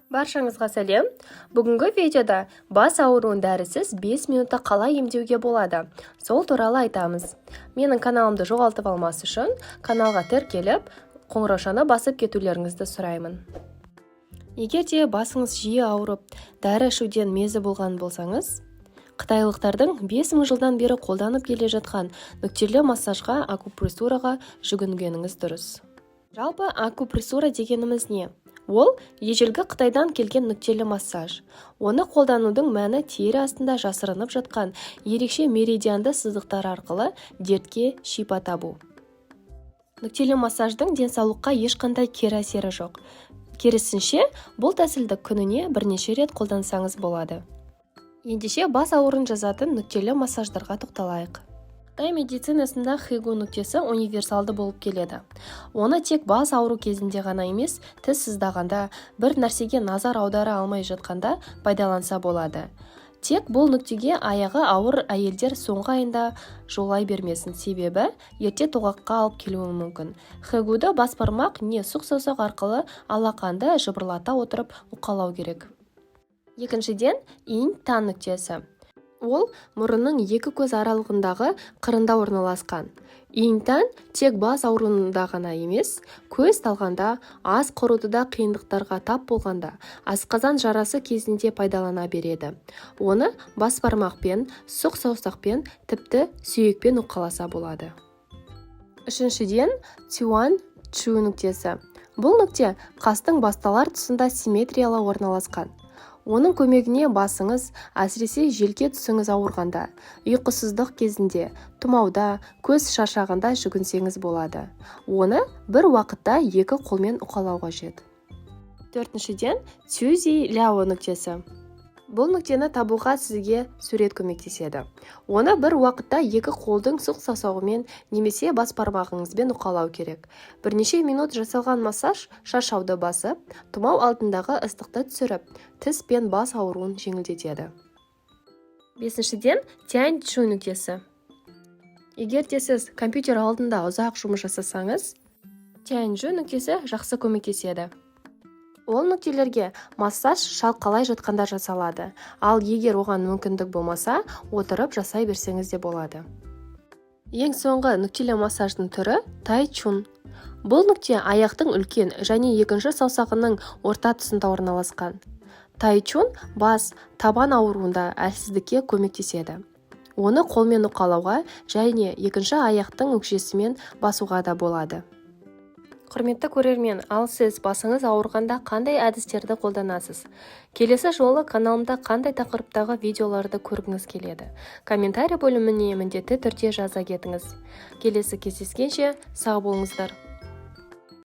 Баршаңызға сәлем. Бүгінгі видеода бас ауруын дәрісіз 5 минутта қалай емдеуге болады. Сол туралы айтамыз. Менің каналымды жоғалтып алмас үшін каналға тіркеліп, қоңыраушаны басып кетулеріңізді сұраймын. Егер де басыңыз жиі ауырып, дәрі ішуден мезі болған болсаңыз, қытайлықтардың 5000 жылдан бері қолданып келе жатқан нүктелі массажға, акупрессураға жүгінгеніңіз дұрыс. Жалпы акупрессура дегеніміз не? Ол ежелгі Қытайдан келген нүктелі массаж. Оны қолданудың мәні тері астында жасырынып жатқан ерекше меридианды сызықтар арқылы дертке шипа табу. Нүктелі массаждың денсаулыққа ешқандай кері әсері жоқ. Керісінше, бұл тәсілді күніне бірнеше рет қолдансаңыз болады. Ендеше бас ауырын жазатын нүктелі массаждарға тоқталайық. Қытай медицинасында хигу нүктесі универсалды болып келеді. Оны тек бас ауру кезінде ғана емес, тіс сыздағанда, бір нәрсеге назар аудара алмай жатқанда пайдаланса болады. Тек бұл нүктеге аяғы ауыр әйелдер соңғы айында жолай бермесін, себебі ерте толғаққа алып келуі мүмкін. Хигуды бас бармақ не сұқ саусақ арқылы алақанды жыбырлата отырып уқалау керек. Екіншіден, инь-тан нүктесі. Ол мұрынның екі көз аралығындағы қырында орналасқан. Инь-тан тек бас ауруында ғана емес, көз талғанда, ас қорытуда қиындықтарға тап болғанда, асқазан жарасы кезінде пайдалана береді. Оны бас бармақпен, сұқ саусақпен, тіпті сүйекпен уқаласа болады. Үшіншіден, цюань-чжу нүктесі. Бұл нүкте қастың басталар тұсында симметриялы орналасқан. Оның көмегіне басыңыз, әсіресе желке тұсыңыз ауырғанда, ұйқысыздық кезінде, тұмауда, көз шаршағанда жүгінсеңіз болады. Оны бір уақытта 2 қолмен уқалау қажет. Төртіншіден, цюзи ляо нүктесі. Бұл нүктені табуға сізге сурет көмектеседі. Оны бір уақытта 2 қолдың сұқ саусағымен немесе бас бармағыңызбен уқалау керек. Бірнеше минут жасалған массаж шаршауды басып, тұмау алдындағы ыстықты түсіріп, тіс пен бас ауруын жеңілдетеді. Бесіншіден, тянь-чжу нүктесі. Егер де сіз компьютер алдында ұзақ жұмыс жасасаңыз, тянь-чжу нүктесі жақсы көмектеседі. Ол нүктелерге массаж шалқалай жатқанда жасалады, ал егер оған мүмкіндік болмаса, отырып жасай берсеңіз де болады. Ең соңғы нүктелі массаждың түрі тай-чун. Бұл нүкте аяқтың үлкен және екінші саусағының орта тұсында орналасқан. Тай-чун бас, табан ауруында әлсіздікке көмектеседі. Оны қолмен уқалауға және екінші аяқтың өкшесімен басуға да болады. Құрметті көрермен, ал сіз басыңыз ауырғанда қандай әдістерді қолданасыз? Келесі жолы каналымда қандай тақырыптағы видеоларды көргіңіз келеді? Комментарий бөліміне міндетті түрде жаза кетіңіз. Келесі кездескенше сау болыңыздар.